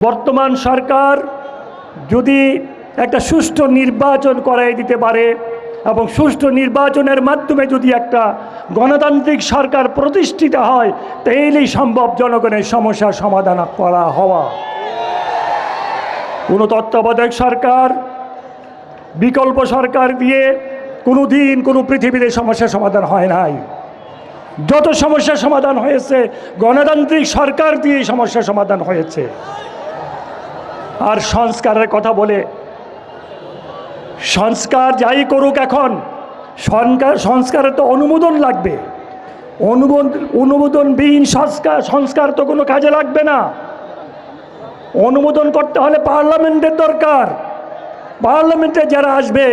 বর্তমান সরকার যদি একটা সুষ্ঠু নির্বাচন করাই দিতে পারে এবং সুষ্ঠু নির্বাচনের মাধ্যমে যদি একটা গণতান্ত্রিক সরকার প্রতিষ্ঠিত হয় তাহলেই সম্ভব জনগণের সমস্যার সমাধান করা হওয়া। কোনো তত্ত্বাবধায়ক সরকার বিকল্প সরকার দিয়ে কোনো দিন কোনো পৃথিবীতে সমস্যার সমাধান হয় নাই। যত সমস্যার সমাধান হয়েছে গণতান্ত্রিক সরকার দিয়ে সমস্যার সমাধান হয়েছে। আর সংস্কারের কথা বলে, সংস্কার যাই করুক, এখন সংস্কারের তো অনুমোদন লাগবে। অনুমোদনবিহীন সংস্কার তো কোনো কাজে লাগবে না। অনুমোদন করতে হলে পার্লামেন্টের দরকার। পার্লামেন্টে যারা আসবে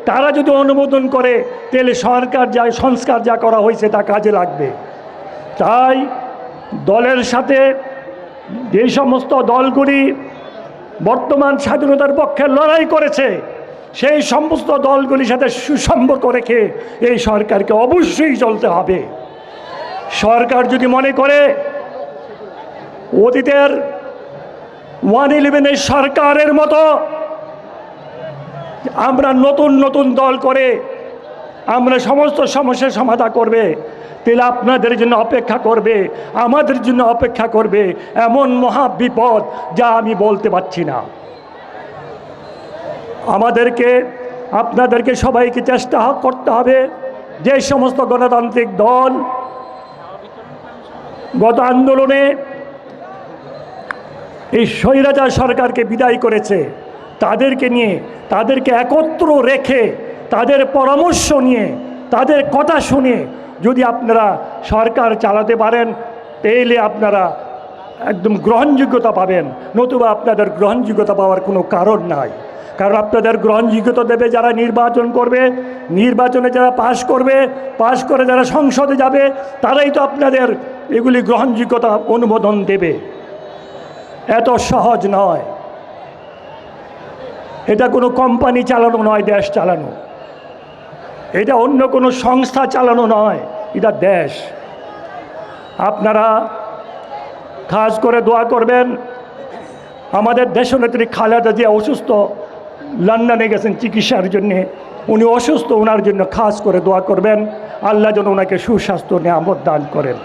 তারা যদি অনুমোদন করে তাহলে সংস্কার যা করা হয়েছে তা কাজে লাগবে। তাই দলের সাথে যে সমস্ত দলগুলি বর্তমান স্বাধীনতার পক্ষে লড়াই করেছে সেই সমস্ত দলগুলির সাথে সুসম্পর্ক রেখে এই সরকারকে অবশ্যই চলতে হবে। সরকার যদি মনে করে অতীতের 111 সরকারের মতো আমরা নতুন নতুন দল করে আমরা সমস্ত সমস্যার সমাধান করবে, তাহলে আপনাদের জন্য অপেক্ষা করবে, আমাদের জন্য অপেক্ষা করবে এমন মহা বিপদ যা আমি বলতে পারছি না। আপনাদেরকে সবাইকে চেষ্টা করতে হবে যে সমস্ত গণতান্ত্রিক দল গত আন্দোলনে এই স্বৈরাচার সরকারকে বিদায় করেছে তাদেরকে একত্র রেখে তাদের পরামর্শ নিয়ে তাদের কথা শুনে যদি আপনারা সরকার চালাতে পারেন তাহলে আপনারা একদম গ্রহণযোগ্যতা পাবেন, নতুবা আপনাদের গ্রহণযোগ্যতা পাওয়ার কোনো কারণ নাই। কারণ আপনাদের গ্রহণযোগ্যতা দেবে যারা নির্বাচন করবে, নির্বাচনে যারা পাশ করে যারা সংসদে যাবে তারাই তো আপনাদের এগুলি গ্রহণযোগ্যতা অনুমোদন দেবে। এত সহজ নয়। এটা কোনো কোম্পানি চালানো নয়, দেশ চালানো। এটা অন্য কোনো সংস্থা চালানো নয়, এটা দেশ। আপনারা খাস করে দোয়া করবেন। আমাদের দেশনেত্রী খালেদা জিয়া অসুস্থ, লন্ডনে গেছেন চিকিৎসার জন্যে। উনি অসুস্থ, ওনার জন্য খাস করে দোয়া করবেন। আল্লাহ যেন ওনাকে সুস্বাস্থ্য নিয়ামত দান করেন।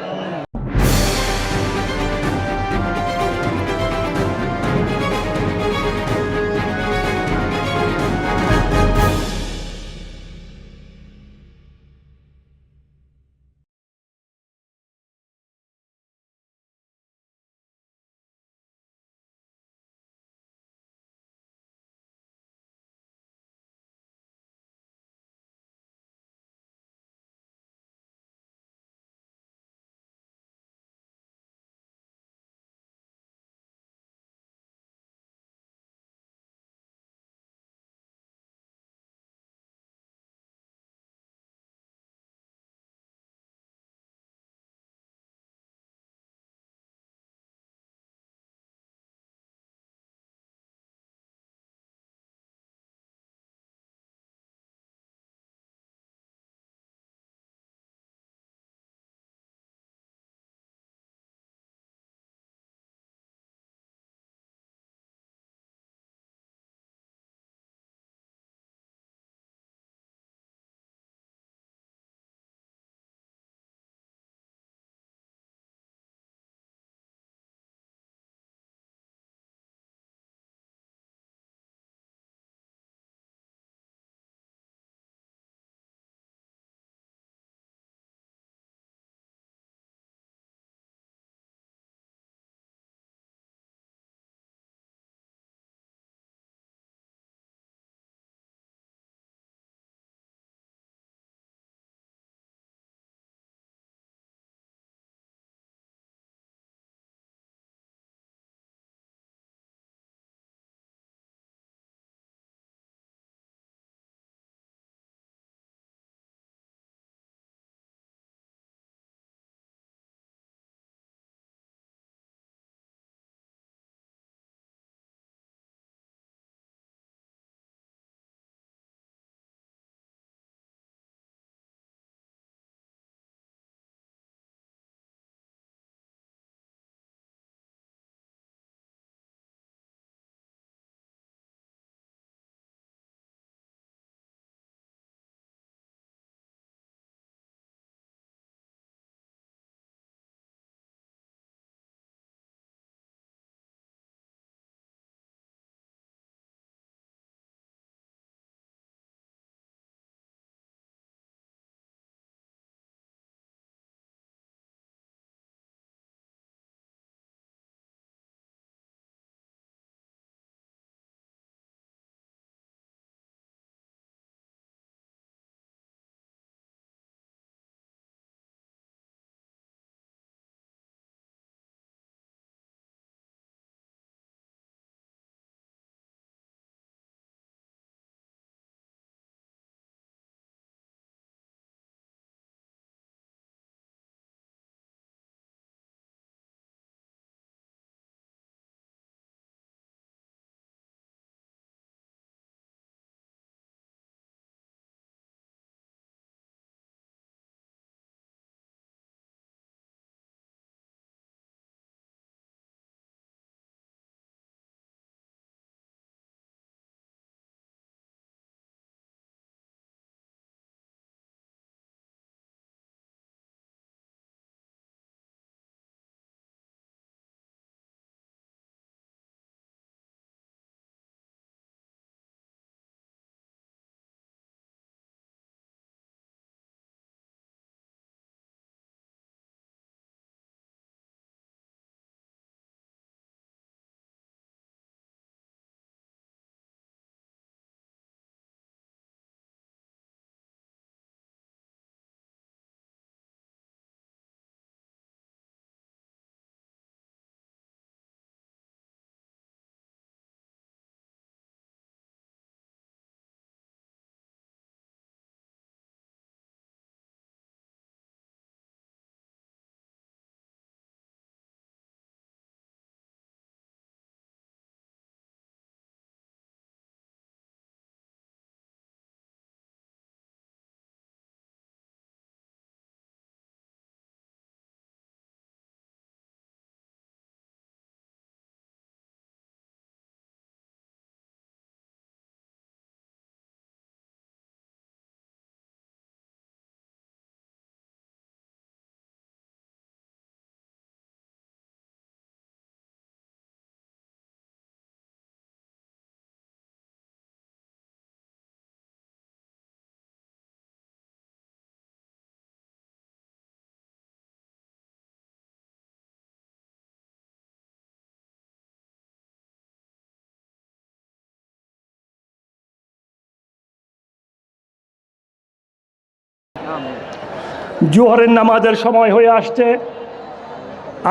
জোহরের নামাজের সময় হয়ে আসছে,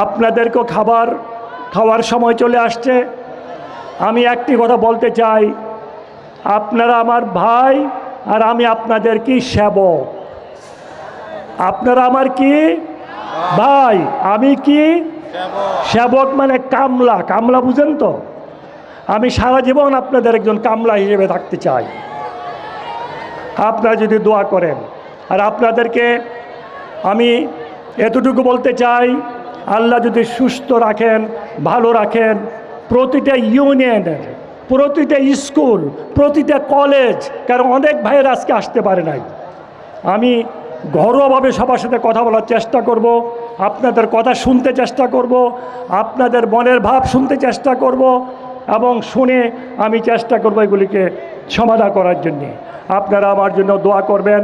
আপনাদেরকেও খাওয়ার সময় চলে আসছে। আমি একটি কথা বলতে চাই, আপনারা আমার ভাই আর আমি আপনাদের কি সেবক। আপনারা আমার কি ভাই, আমি কি সেবক, মানে কামলা। কামলা বুঝেন তো? আমি সারা জীবন আপনাদের একজন কামলা হিসেবে থাকতে চাই, আপনারা যদি দোয়া করেন। আর আপনাদেরকে আমি এতটুকু বলতে চাই, আল্লাহ যদি সুস্থ রাখেন, ভালো রাখেন, প্রতিটা ইউনিয়নের, প্রতিটা স্কুল, প্রতিটা কলেজ, কারণ অনেক ভাইয়ের আজকে আসতে পারে নাই, আমি ঘরোয়াভাবে সবার সাথে কথা বলার চেষ্টা করব, আপনাদের কথা শুনতে চেষ্টা করব, আপনাদের মনের ভাব শুনতে চেষ্টা করব, এবং শুনে আমি চেষ্টা করব এগুলিকে সমাধান করার জন্যে। আপনারা আমার জন্য দোয়া করবেন,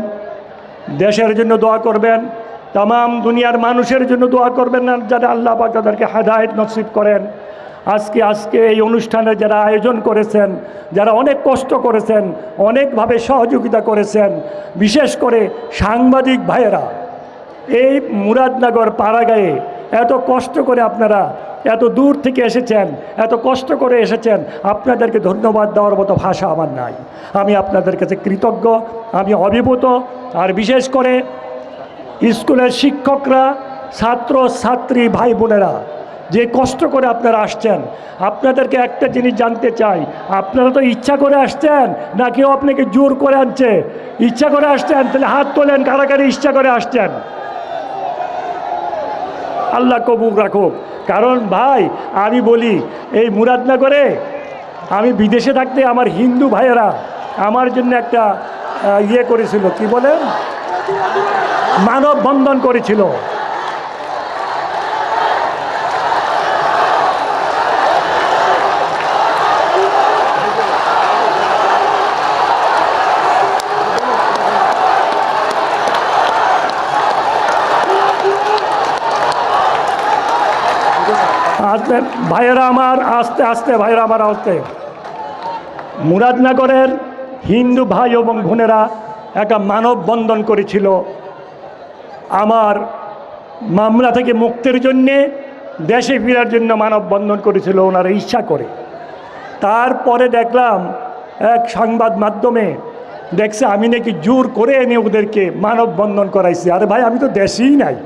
দেশের জন্য দোয়া করবেন, তামাম দুনিয়ার মানুষের জন্য দোয়া করবেন, না যারা আল্লাহ পাক তাদেরকে হেদায়েত নসিব করেন। আজকে এই অনুষ্ঠানে যারা আয়োজন করেছেন, যারা অনেক কষ্ট করেছেন, অনেকভাবে সহযোগিতা করেছেন, বিশেষ করে সাংবাদিক ভাইয়েরা, এই মুরাদনগর পাড়াগাঁয়ে এত কষ্ট করে আপনারা এত দূর থেকে এসেছেন, এত কষ্ট করে এসেছেন, আপনাদেরকে ধন্যবাদ দেওয়ার মতো ভাষা আমার নাই। আমি আপনাদের কাছে কৃতজ্ঞ, আমি অভিভূত। আর বিশেষ করে স্কুলের শিক্ষকরা, ছাত্র ছাত্রী ভাই বোনেরা যে কষ্ট করে আপনারা আসছেন, আপনাদেরকে একটা জিনিস জানতে চাই, আপনারা তো ইচ্ছা করে আসছেন না কেউ আপনাকে জোর করে আনছে? ইচ্ছা করে আসছেন? তাহলে হাত তোলেন, কারা কারা ইচ্ছা করে আসছেন। আল্লাহ কবুল রাখুক। কারণ ভাই আমি বলি, এই মুরাদনগরে আমি বিদেশে থাকতে আমার হিন্দু ভাইয়েরা আমার জন্য একটা ইয়ে করেছিল, কি বলেন, মানববন্ধন করেছিল। আস্তে ভাইয়েরা আমার, আস্তে আস্তে ভাইয়েরা আমার, আস্তে। মুরাদনগরের হিন্দু ভাই এবং বোনেরা একটা মানববন্ধন করেছিল আমার মামলা থেকে মুক্তির জন্যে, দেশে ফেরার জন্য মানববন্ধন করেছিল ওনারা ইচ্ছা করে। তারপরে দেখলাম এক সংবাদ মাধ্যমে দেখছে আমি নাকি জোর করে এনে ওদেরকে মানববন্ধন করাইছি। আরে ভাই আমি তো দেশেই নাই।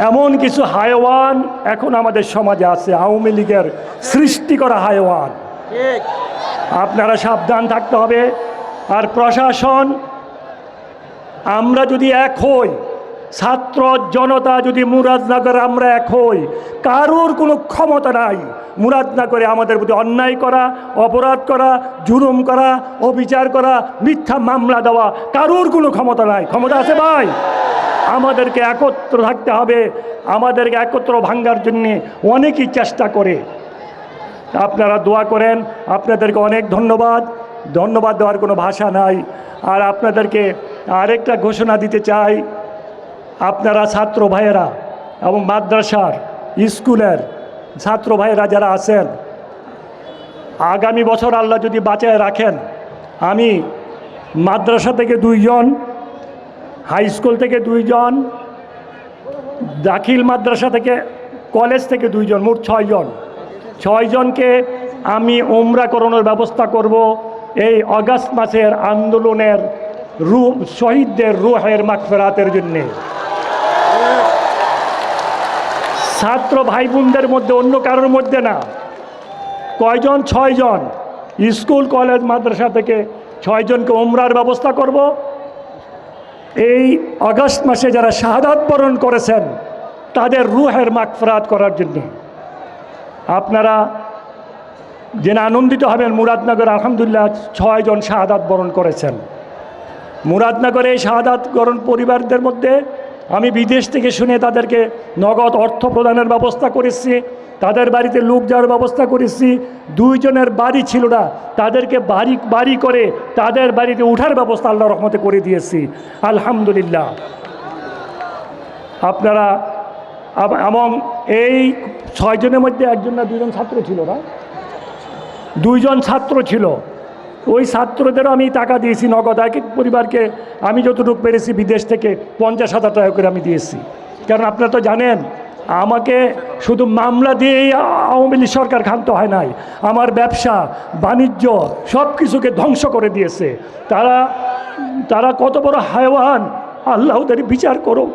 এমন কিছু হায়ওয়ান এখন আমাদের সমাজে আছে, আওয়ামী লীগের সৃষ্টি করা হায়ওয়ান। আপনারা সাবধান থাকতে হবে। আর প্রশাসন, আমরা যদি এক হই, ছাত্র জনতা যদি মুরাদনগর আমরা এক হই, কারোর কোনো ক্ষমতা নাই মুরাদনগরে আমাদের প্রতি অন্যায় করা, অপরাধ করা, জুলুম করা, অবিচার করা, মিথ্যা মামলা দেওয়া, কারোর কোনো ক্ষমতা নাই। ক্ষমতা আছে ভাই? আমাদেরকে একত্র থাকতে হবে। আমাদেরকে একত্র ভাঙ্গার জন্যে অনেকেই চেষ্টা করে। আপনারা দোয়া করেন। আপনাদেরকে অনেক ধন্যবাদ। ধন্যবাদ দেওয়ার কোনো ভাষা নাই। আর আপনাদেরকে আরেকটা ঘোষণা দিতে চাই, আপনারা ছাত্র ভাইয়েরা এবং মাদ্রাসার স্কুলের ছাত্র ভাইয়েরা যারা আছেন, আগামী বছর আল্লাহ যদি বাঁচায় রাখেন, আমি মাদ্রাসা থেকে 2 জন, হাই স্কুল থেকে 2 জন, দাখিল মাদ্রাসা থেকে, কলেজ থেকে 2 জন, মোট 6 জন। 6 জনকে আমি উমরা করানোর ব্যবস্থা করব এই অগাস্ট মাসের আন্দোলনের শহীদদের রুহের মাগফিরাতের জন্যে। ছাত্র ভাই বোনদের মধ্যে, অন্য কারোর মধ্যে না। কয়জন? 6 জন। স্কুল কলেজ মাদ্রাসা থেকে 6 জনকে উমরার ব্যবস্থা করব এই আগস্ট মাসে যারা শাহাদাত বরণ করেছেন তাদের রুহের মাগফিরাত করার জন্য। আপনারা জেনে আনন্দিত হবেন, মুরাদনগর আলহামদুলিল্লাহ 6 জন শাহাদাত বরণ করেছেন। মুরাদনগরে এই শাহাদাত বরণ পরিবারদের মধ্যে আমি বিদেশ থেকে শুনে তাদেরকে নগদ অর্থ প্রদানের ব্যবস্থা করেছি, তাদের বাড়িতে লোক যাওয়ার ব্যবস্থা করেছি। 2 জনের বাড়ি ছিল না, তাদেরকে বাড়ি করে তাদের বাড়িতে উঠার ব্যবস্থা আল্লাহর রহমতে করে দিয়েছি আলহামদুলিল্লাহ। আপনারা এবং এই 6 জনের মধ্যে 1 জন না 2 জন ছাত্র ছিল না, 2 জন ছাত্র ছিল। ওই ছাত্রদেরও আমি টাকা দিয়েছি নগদ, এক এক পরিবারকে আমি যতটুকু পেরেছি বিদেশ থেকে 50,000 টাকা করে আমি দিয়েছি। কারণ আপনারা তো জানেন আমাকে শুধু মামলা দিয়েই আওয়ামী লীগ সরকার ক্ষান্ত হয় নাই, আমার ব্যবসা বাণিজ্য সব কিছুকে ধ্বংস করে দিয়েছে। তারা কত বড় হায়ওয়ান, আল্লাহ ওদের বিচার করো।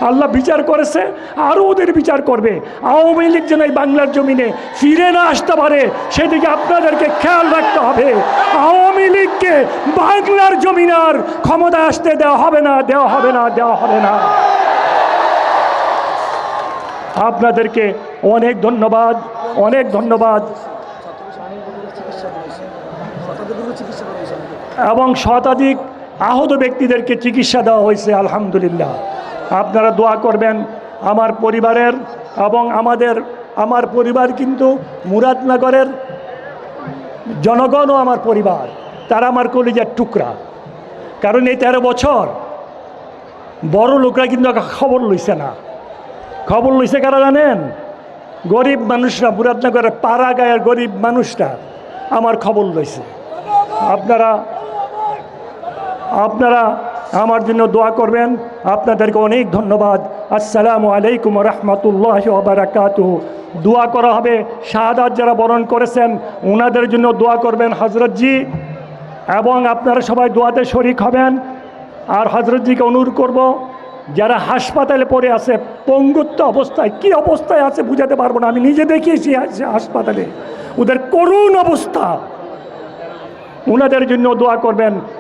আল্লাহ বিচার করেছে, আরও ওদের বিচার করবে। আওয়ামী লীগ যেন এই বাংলার জমিনে ফিরে না আসতে পারে সেদিকে আপনাদেরকে খেয়াল রাখতে হবে। আওয়ামী লীগকে বাংলার জমিনে আর ক্ষমতা আসতে দেওয়া হবে না, দেওয়া হবে না, দেওয়া হবে না। আপনাদেরকে অনেক ধন্যবাদ, অনেক ধন্যবাদ। এবং শতাধিক আহত ব্যক্তিদেরকে চিকিৎসা দেওয়া হয়েছে, আলহামদুলিল্লাহ। আপনারা দোয়া করবেন আমার পরিবারের এবং আমার পরিবার কিন্তু মুরাদনগরের জনগণও আমার পরিবার, তারা আমার কলিজার টুকরা। কারণ এই 13 বছর বড় লোকরা কিন্তু খবর লইছে না। খবর লইছে কারা জানেন? গরিব মানুষরা, মুরাদনগরের পাড়া গায়ের গরিব মানুষরা আমার খবর লইছে। আপনারা আমার জন্য দোয়া করবেন। আপনাদেরকে অনেক ধন্যবাদ। আসসালামু আলাইকুম রহমতুল্লাহি ওয়া বারাকাতুহু। দোয়া করা হবে, শাহাদাত যারা বরণ করেছেন ওনাদের জন্য দোয়া করবেন হজরতজি, এবং আপনারা সবাই দোয়াতে শরিক হবেন। আর হজরতজিকে অনুরোধ করব, যারা হাসপাতালে পড়ে আছে পঙ্গুত্ব অবস্থায়, কি অবস্থায় আছে বুঝাতে পারবো না, আমি নিজে দেখিয়েছি হাসপাতালে ওদের করুণ অবস্থা, ওনাদের জন্য দোয়া করবেন।